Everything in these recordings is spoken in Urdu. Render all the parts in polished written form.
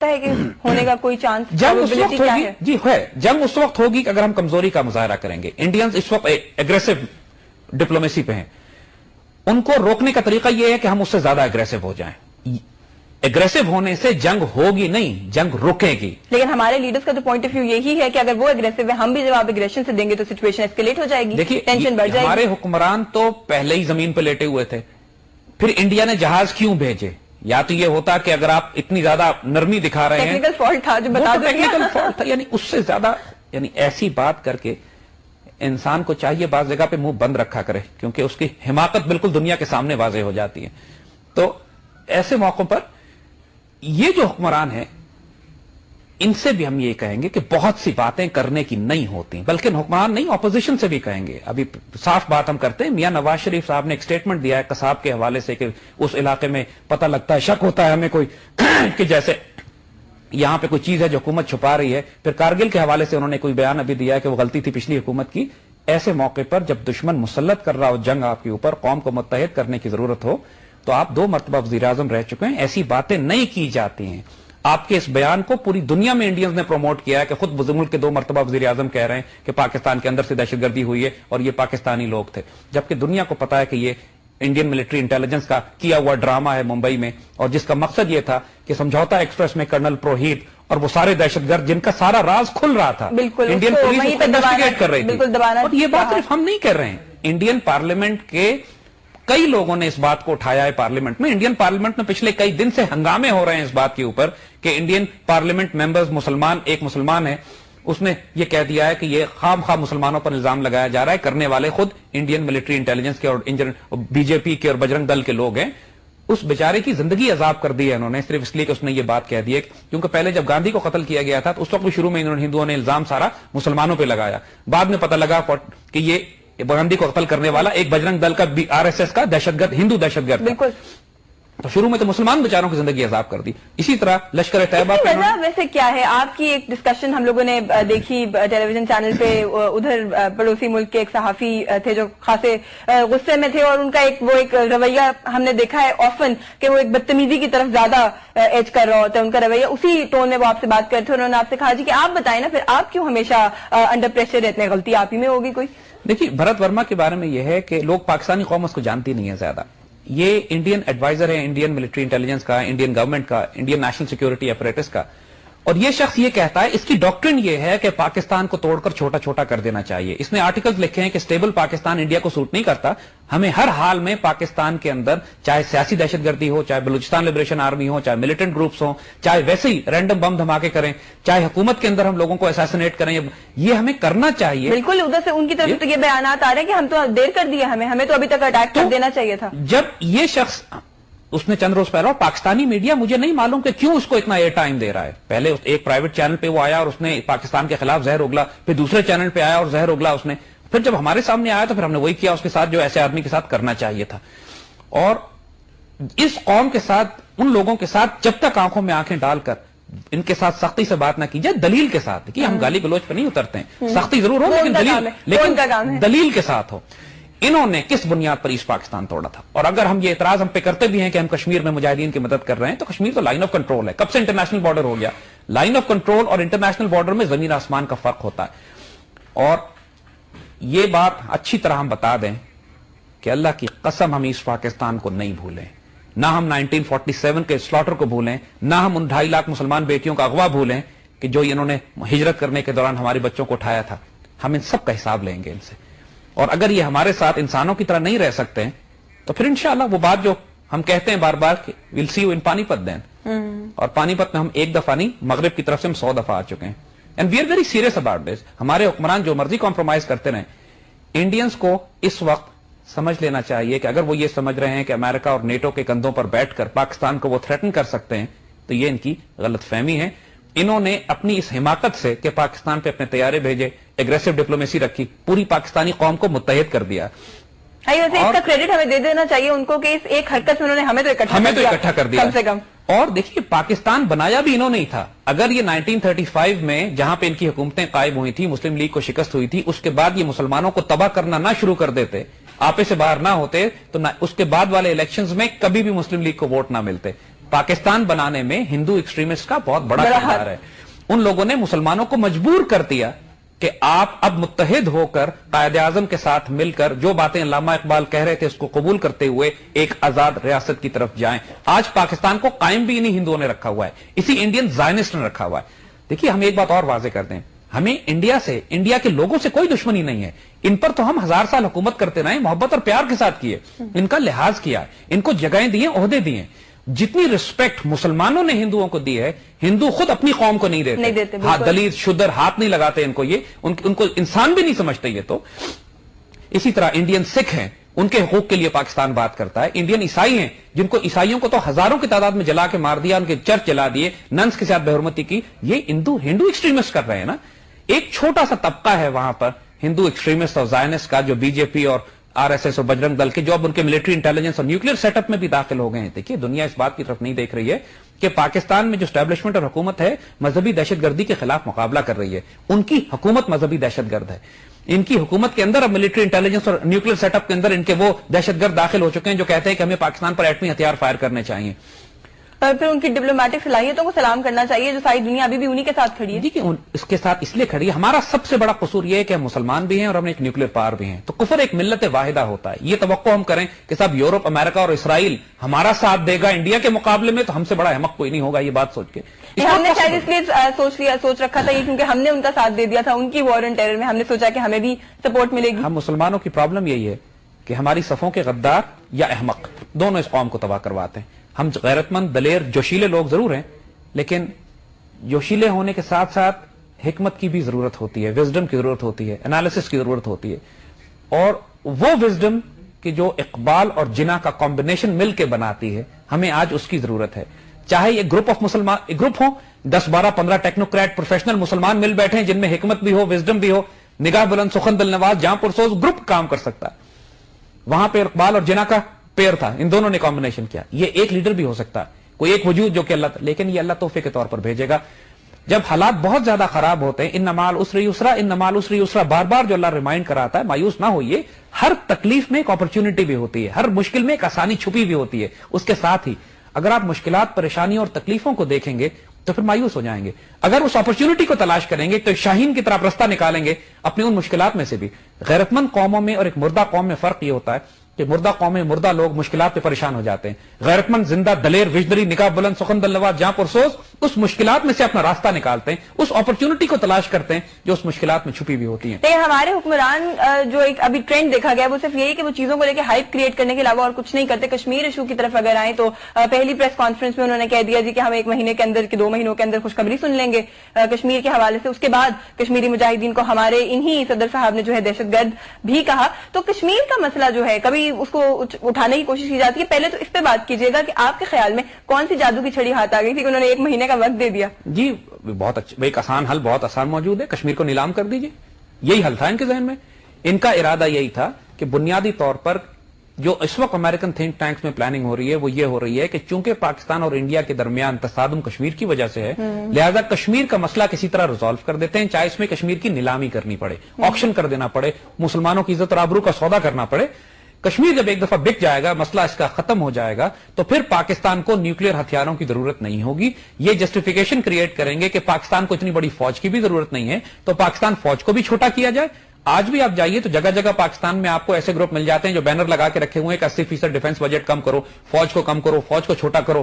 سکتا ہے کہ ہونے کا کوئی چانس؟ جنگ اس وقت ہوگی جی ہے، جنگ اس وقت ہوگی کہ اگر ہم کمزوری کا مظاہرہ کریں گے. انڈینز اس وقت ایگریسو ڈپلومیسی پہ ہیں. ان کو روکنے کا طریقہ یہ ہے کہ ہم اس سے زیادہ ایگریسو ہو جائیں. ایگریسو ہونے سے جنگ ہوگی نہیں، جنگ رکے گی. لیکن ہمارے لیڈرز کا تو پوائنٹ آف ویو یہی ہے کہ اگر وہ ایگریسو ہے، ہم بھی جواب ایگریشن سے دیں گے تو سچویشن ایسکیلیٹ ہو جائے گی، دیکھیے ٹینشن بڑھ جائے گی. ہمارے حکمران تو پہلے ہی زمین پہ لیٹے ہوئے تھے. پھر انڈیا نے جہاز کیوں بھیجے؟ یا تو یہ ہوتا کہ اگر آپ اتنی زیادہ نرمی دکھا رہے ہیں، ٹیکنیکل فالٹ تھا جو بتا دیا، ٹیکنیکل فالٹ تھا، یعنی اس سے زیادہ یعنی ایسی بات کر کے انسان کو چاہیے بعض جگہ پہ منہ بند رکھا کرے، کیونکہ اس کی حماقت بالکل دنیا کے سامنے واضح ہو جاتی ہے. تو ایسے موقعوں پر یہ جو حکمران ہیں ان سے بھی ہم یہ کہیں گے کہ بہت سی باتیں کرنے کی نہیں ہوتی، بلکہ حکمران نہیں اپوزیشن سے بھی کہیں گے. ابھی صاف بات ہم کرتے ہیں، میاں نواز شریف صاحب نے ایک سٹیٹمنٹ دیا ہے قصاب کے حوالے سے کہ اس علاقے میں پتہ لگتا ہے، شک ہوتا ہے ہمیں کوئی کہ جیسے یہاں پہ کوئی چیز ہے جو حکومت چھپا رہی ہے. پھر کارگل کے حوالے سے انہوں نے کوئی بیان ابھی دیا ہے کہ وہ غلطی تھی پچھلی حکومت کی. ایسے موقع پر جب دشمن مسلط کر رہا ہو جنگ آپ کے اوپر، قوم کو متحد کرنے کی ضرورت ہو، تو آپ 2 مرتبہ وزیر اعظم رہ چکے ہیں، ایسی باتیں نہیں کی جاتی ہیں. آپ کے اس بیان کو پوری دنیا میں انڈینز نے پروموٹ کیا ہے کہ خود ملک کے 2 مرتبہ وزیر اعظم کہہ رہے ہیں کہ پاکستان کے اندر سے دہشت گردی ہوئی ہے اور یہ پاکستانی لوگ تھے، جبکہ دنیا کو پتا ہے کہ یہ انڈین ملٹری انٹیلیجنس کا کیا ہوا ڈرامہ ہے ممبئی میں، اور جس کا مقصد یہ تھا کہ سمجھوتا ایکسپریس میں کرنل پروہیت اور وہ سارے دہشت گرد جن کا سارا راز کھل رہا تھا، انڈین پولیس اس کو انویسٹیگیٹ کر رہی تھی. اور یہ بات صرف ہم نہیں کر رہے ہیں، انڈین پارلیمنٹ کے کئی لوگوں نے اس بات کو اٹھایا ہے پارلیمنٹ میں. انڈین پارلیمنٹ میں پچھلے کئی دن سے ہنگامے ہو رہے ہیں اس بات کے اوپر کہ انڈین پارلیمنٹ ممبرز مسلمان، ایک مسلمان ہے اس نے یہ کہہ دیا ہے کہ یہ خام خواہ مسلمانوں پر الزام لگایا جا رہا ہے، کرنے والے خود انڈین ملٹری انٹیلیجنس کے اور بی جے پی کے اور بجرنگ دل کے لوگ ہیں. اس بیچارے کی زندگی عذاب کر دی ہے انہوں نے، صرف اس لیے کہ اس نے یہ بات کہہ دی ہے. کیونکہ پہلے جب گاندھی کو قتل کیا گیا تھا تو اس وقت بھی شروع میں انہوں نے ہندوؤں نے الزام سارا مسلمانوں پہ لگایا. بعد میں پتہ لگا کہ یہ گاندھی کو قتل کرنے والا ایک بجرنگ دل کا RSS کا دہشت گرد، ہندو دہشت گرد. بالکل. تو شروع میں تو مسلمان بیچاروں کی زندگی عذاب کر دی. اسی طرح لشکر طیبہ کی وجہ ویسے کیا ہے؟ آپ کی ایک ڈسکشن ہم لوگوں نے دیکھی ٹیلی ویژن چینل پہ، ادھر پڑوسی ملک کے ایک صحافی تھے جو خاصے غصے میں تھے، اور ان کا ایک رویہ ہم نے دیکھا ہے آفن کہ وہ ایک بدتمیزی کی طرف زیادہ ایج کر رہا ہوتا ہے ان کا رویہ. اسی ٹون میں وہ آپ سے بات کرتے تھے، انہوں نے آپ سے کہا جی کہ آپ بتائیں نا پھر آپ کیوں ہمیشہ انڈر پریشر رہتے ہیں، غلطی آپ ہی میں ہوگی کوئی؟ دیکھیے بھرت ورما کے بارے میں یہ ہے کہ لوگ پاکستانی قوم اس کو جانتی نہیں ہے زیادہ. یہ انڈین ایڈوائزر ہے انڈین ملٹری انٹیلیجنس کا، انڈین گورنمنٹ کا، انڈین نیشنل سیکیورٹی اپریٹس کا. اور یہ شخص یہ کہتا ہے، اس کی ڈاکٹرن یہ ہے کہ پاکستان کو توڑ کر چھوٹا چھوٹا کر دینا چاہیے. اس نے آرٹیکلز لکھے ہیں کہ سٹیبل پاکستان انڈیا کو سوٹ نہیں کرتا، ہمیں ہر حال میں پاکستان کے اندر چاہے سیاسی دہشت گردی ہو، چاہے بلوچستان لبریشن آرمی ہو، چاہے ملیٹنٹ گروپس ہوں، چاہے ویسے ہی رینڈم بم دھماکے کریں، چاہے حکومت کے اندر ہم لوگوں کو اساسینیٹ کریں، یہ ہمیں کرنا چاہیے. بالکل ادھر سے ان کی طرف سے یہ بیانات آ رہے ہیں کہ ہم تو دیر کر دیا، ہمیں تو ابھی تک اٹیک کر دینا چاہیے تھا. جب یہ شخص اس نے چند روز پہلے، اور پاکستانی میڈیا مجھے نہیں معلوم کہ کیوں اس کو اتنا ایئر ٹائم دے رہا ہے. پہلے ایک پرائیویٹ چینل پہ وہ آیا اور اس نے پاکستان کے خلاف زہر اگلا، پھر دوسرے چینل پہ آیا اور زہر اگلا اس نے، پھر جب ہمارے سامنے آیا تو پھر ہم نے وہی کیا اس کے ساتھ جو ایسے آدمی کے ساتھ کرنا چاہیے تھا. اور اس قوم کے ساتھ، ان لوگوں کے ساتھ جب تک آنکھوں میں آنکھیں ڈال کر ان کے ساتھ سختی سے بات نہ کی جائے، دلیل کے ساتھ، کہ ہم گالی گلوچ پہ نہیں اترتے ہیں، سختی ضرور ہو لیکن دلیل کے ساتھ ہو. انہوں نے کس بنیاد پر ایسٹ پاکستان توڑا تھا؟ اور اگر ہم یہ اعتراض ہم پہ کرتے بھی ہیں کہ ہم کشمیر میں مجاہدین کی مدد کر رہے ہیں، تو کشمیر تو لائن آف کنٹرول ہے، کب سے انٹرنیشنل بارڈر ہو گیا. لائن آف کنٹرول اور انٹرنیشنل بارڈر میں زمین آسمان کا فرق ہوتا ہے. اور یہ بات اچھی طرح ہم بتا دیں کہ اللہ کی قسم ہم ایسٹ پاکستان کو نہیں بھولیں، نہ ہم 1947 کے سلاٹر کو بھولیں، نہ ہم ان 2.5 لاکھ مسلمان بیٹیوں کا اغوا بھولیں کہ جو انہوں نے ہجرت کرنے کے دوران ہمارے بچوں کو اٹھایا تھا. ہم ان سب کا حساب لیں گے ان سے. اور اگر یہ ہمارے ساتھ انسانوں کی طرح نہیں رہ سکتے ہیں تو پھر انشاءاللہ وہ بات جو ہم کہتے ہیں بار بار کہ ویل سی یو ان پانی پت دین، اور پانی پت میں ہم ایک دفعہ نہیں، مغرب کی طرف سے ہم 100 دفعہ آ چکے ہیں. And we are very serious about this. ہمارے حکمران جو مرضی کمپرومائز کرتے رہیں، انڈینز کو اس وقت سمجھ لینا چاہیے کہ اگر وہ یہ سمجھ رہے ہیں کہ امریکہ اور نیٹو کے کندھوں پر بیٹھ کر پاکستان کو وہ تھریٹن کر سکتے ہیں، تو یہ ان کی غلط فہمی ہے. انہوں نے اپنی اس حماقت سے کہ پاکستان پہ اپنے طیارے بھیجے، ایگریسو ڈپلومیسی رکھی، پوری پاکستانی قوم کو متحد کر دیا. ویسے اس کا کریڈٹ ہمیں دے دینا چاہیے ان کو کہ اس ایک حرکت میں انہوں نے ہمیں تو اکٹھا کر دیا کم سے کم. اور دیکھیے پاکستان بنایا بھی انہوں نے ہی تھا. اگر یہ 1935 میں جہاں پہ ان کی حکومتیں قائم ہوئی تھی، مسلم لیگ کو شکست ہوئی تھی، اس کے بعد یہ مسلمانوں کو تباہ کرنا نہ شروع کر دیتے، آپے سے باہر نہ ہوتے، تو اس کے بعد والے الیکشنز میں کبھی بھی مسلم لیگ کو ووٹ نہ ملتے. پاکستان بنانے میں ہندو ایکسٹریمسٹ کا بہت بڑا کردار ہے. ان لوگوں نے مسلمانوں کو مجبور کر دیا کہ آپ اب متحد ہو کر قائد اعظم کے ساتھ مل کر جو باتیں علامہ اقبال کہہ رہے تھے اس کو قبول کرتے ہوئے ایک آزاد ریاست کی طرف جائیں. آج پاکستان کو قائم بھی انہی ہندوؤں نے رکھا ہوا ہے, اسی انڈین زائنسٹ نے رکھا ہوا ہے. دیکھیے ہم ایک بات اور واضح کر دیں, ہمیں انڈیا کے لوگوں سے کوئی دشمنی نہیں ہے. ان پر تو ہم 1000 سال حکومت کرتے رہے, محبت اور پیار کے ساتھ کیے, ان کا لحاظ کیا, ان کو جگہیں دی, عہدے دیے. جتنی رسپیکٹ مسلمانوں نے ہندوؤں کو دی ہے, ہندو خود اپنی قوم کو نہیں دیتے. ہاں, دلت شودر ہاتھ نہیں لگاتے ان کو, یہ ان کو انسان بھی نہیں سمجھتے. یہ تو اسی طرح انڈین سکھ ہیں, ان کے حقوق کے لیے پاکستان بات کرتا ہے. انڈین عیسائی ہیں جن کو عیسائیوں کو تو ہزاروں کی تعداد میں جلا کے مار دیا, ان کے چرچ جلا دیے, ننس کے ساتھ بے حرمتی کی. یہ ہندو ایکسٹریمسٹ کر رہے ہیں نا. ایک چھوٹا سا طبقہ ہے وہاں پر ہندو ایکسٹریمسٹ اور زائنسٹ کا, جو بی جے پی اور آر ایس ایس اور بجرنگ دل کے, جو اب ان کے ملٹری انٹیلیجنس اور نیوکلیر سیٹ اپ میں بھی داخل ہو گئے ہیں. دیکھیے دنیا اس بات کی طرف نہیں دیکھ رہی ہے کہ پاکستان میں جو اسٹیبلشمنٹ اور حکومت ہے مذہبی دہشت گردی کے خلاف مقابلہ کر رہی ہے. ان کی حکومت مذہبی دہشت گرد ہے. ان کی حکومت کے اندر اب ملٹری انٹیلیجنس اور نیوکلیر سیٹ اپ کے اندر ان کے وہ دہشت گرد داخل ہو چکے ہیں جو کہتے ہیں کہ ہمیں پاکستان پر ایٹمی ہتھیار فائر کرنے چاہیے. پھر ان کی ڈپلومیٹک صلاحیتوں کو سلام کرنا چاہیے, جو ساری دنیا ابھی بھی انہی کے ساتھ کھڑی ہے. دیکھیے اس کے ساتھ اس لیے کھڑی ہے, ہمارا سب سے بڑا قصور یہ ہے کہ ہم مسلمان بھی ہیں اور ہم ایک نیوکلیر پاور بھی ہیں. تو کفر ایک ملت واحدہ ہوتا ہے. یہ توقع ہم کریں کہ صاحب یورپ, امریکہ اور اسرائیل ہمارا ساتھ دے گا انڈیا کے مقابلے میں, تو ہم سے بڑا احمق کوئی نہیں ہوگا. یہ بات سوچ کے ہم نے شاید اس لیے سوچ رکھا تھا یہ, کیونکہ ہم نے ان کا ساتھ دے دیا تھا ان کی وار اینڈ ٹیرر میں. ہم نے سوچا کہ ہمیں بھی سپورٹ ملے گی. ہم مسلمانوں کی پرابلم یہی ہے کہ ہماری صفوں کے غدار یا احمق دونوں اس قوم کو تباہ کرواتے ہیں. ہم غیرت مند, دلیر, جوشیلے لوگ ضرور ہیں, لیکن جوشیلے ہونے کے ساتھ ساتھ حکمت کی بھی ضرورت ہوتی ہے, وزڈم کی ضرورت ہوتی ہے, انالیسس کی ضرورت ہوتی ہے. اور وہ وزڈم کی جو اقبال اور جناح کا کمبینیشن مل کے بناتی ہے, ہمیں آج اس کی ضرورت ہے. چاہے یہ گروپ آف مسلمان گروپ ہو, 10, 12, 15 ٹیکنوکریٹ پروفیشنل مسلمان مل بیٹھے ہیں جن میں حکمت بھی ہو, وزڈم بھی ہو, نگاہ بلند, سخن دل نواز, جہاں پرسوز گروپ کام کر سکتا ہے. وہاں پہ اقبال اور جناح کا پیر تھا, ان دونوں نے کمبینیشن کیا. یہ ایک لیڈر بھی ہو سکتا ہے, کوئی ایک وجود جو کہ اللہ, لیکن یہ اللہ تحفے کے طور پر بھیجے گا. جب حالات بہت زیادہ خراب ہوتے ہیں, ان مع العسر یسرا, ان مع العسر یسرا, بار بار جو اللہ ریمائنڈ کراتا ہے, مایوس نہ ہوئیے. ہر تکلیف میں ایک اپرچونٹی بھی ہوتی ہے, ہر مشکل میں ایک آسانی چھپی بھی ہوتی ہے. اس کے ساتھ ہی اگر آپ مشکلات, پریشانیوں اور تکلیفوں کو دیکھیں گے تو پھر مایوس ہو جائیں گے. اگر اس اپرچونٹی کو تلاش کریں گے تو شاہین کی طرح رستہ نکالیں گے اپنے ان مشکلات میں سے بھی. غیرت مند قوموں میں اور ایک مردہ قوم میں فرق یہ ہوتا ہے کہ مردہ قومیں, مردہ لوگ مشکلات پہ پریشان ہو جاتے ہیں. غیرت مند, زندہ, دلیر, وجدری, نگاہ بلند, سخن دل نواز, جہاں پرسوز اس مشکلات میں سے اپنا راستہ نکالتے ہیں, اس اپرچونٹی کو تلاش کرتے ہیں جو اس مشکلات میں چھپی بھی ہوتی ہیں. لیکن ہمارے حکمران جو ایک ابھی ٹرینڈ دیکھا گیا وہ صرف یہی کہ وہ چیزوں کو لے کے ہائپ کریٹ کرنے کے علاوہ اور کچھ نہیں کرتے. کشمیر ایشو کی طرف اگر آئیں تو پہلی پریس کانفرنس میں انہوں نے کہہ دیا جی کہ ہم 1 مہینے کے اندر کہ 2 مہینوں کے اندر خوشخبری سن لیں گے کشمیر کے حوالے سے. اس کے بعد کشمیری مجاہدین کو ہمارے انہی صدر صاحب نے جو ہے دہشت گرد بھی کہا. تو کشمیر کا مسئلہ جو ہے کبھی اس کو اٹھانے کی کوشش کی جاتی ہے. پہلے تو اس پہ بات کیجیے گا کہ آپ کے خیال میں کون سی جادو کی چھڑی ہاتھ آ گئی تھی کہ انہوں نے 1 مہینے کا وقت دے دیا؟ جی بہت اچھا, ایک آسان حل بہت آسان موجود ہے, کشمیر کو نیلام کر دیجیے. یہی حل تھا ان کے ذہن میں. ان کا ارادہ یہی تھا کہ بنیادی طور پر جو اس وقت امریکن تھنک ٹینکس میں پلاننگ ہو رہی ہے وہ یہ ہو رہی ہے کہ چونکہ پاکستان اور انڈیا کے درمیان تصادم کشمیر کی وجہ سے ہے, لہذا کشمیر کا مسئلہ کسی طرح ریزالو کر دیتے ہیں, چاہے اس میں کشمیر کی نیلامی کرنی پڑے, آکشن کر دینا پڑے, مسلمانوں کی عزت اور آبرو کا سودا کرنا پڑے. کشمیر جب ایک دفعہ بک جائے گا, مسئلہ اس کا ختم ہو جائے گا, تو پھر پاکستان کو نیوکلیر ہتھیاروں کی ضرورت نہیں ہوگی. یہ جسٹیفیکیشن کریٹ کریں گے کہ پاکستان کو اتنی بڑی فوج کی بھی ضرورت نہیں ہے, تو پاکستان فوج کو بھی چھوٹا کیا جائے. آج بھی آپ جائیے تو جگہ جگہ پاکستان میں آپ کو ایسے گروپ مل جاتے ہیں جو بینر لگا کے رکھے ہوئے ہیں کہ 80% ڈیفنس بجٹ کم کرو, فوج کو کم کرو, فوج کو چھوٹا کرو,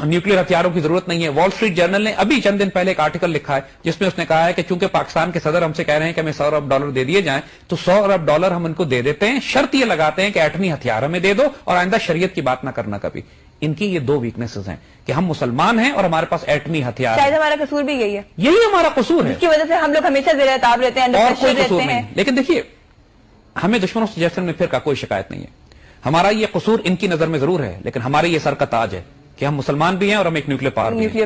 نیوکلیر ہتھیاروں کی ضرورت نہیں ہے. وال اسٹریٹ جرنل نے ابھی چند دن پہلے ایک آرٹیکل لکھا ہے جس میں اس نے کہا ہے کہ چونکہ پاکستان کے صدر ہم سے کہہ رہے ہیں کہ ہمیں $100 ارب دے دیے جائیں, تو $100 ارب ہم ان کو دے دیتے ہیں, شرط یہ لگاتے ہیں کہ ایٹمی ہتھیار ہمیں دے دو اور آئندہ شریعت کی بات نہ کرنا کبھی. ان کی یہ 2 ویکنیسز ہیں کہ ہم مسلمان ہیں اور ہمارے پاس ایٹمی ہتھیار. شاید ہمارا قصور بھی یہی ہے, یہی ہمارا قصور ہے, اس کی وجہ سے ہم لوگ ہمیشہ زیر عتاب رہتے ہیں, اور کوئی قصور نہیں. لیکن دیکھیے ہمیں دشمنوں سے جیسے میں پھر کا کوئی شکایت نہیں ہے. ہمارا یہ قصور ان کی نظر میں ضرور ہے, لیکن ہمارے یہ سر کا تاج ہے کہ ہم مسلمان بھی ہیں اور ہم ایک نیوکلیر پاور بھی ہیں.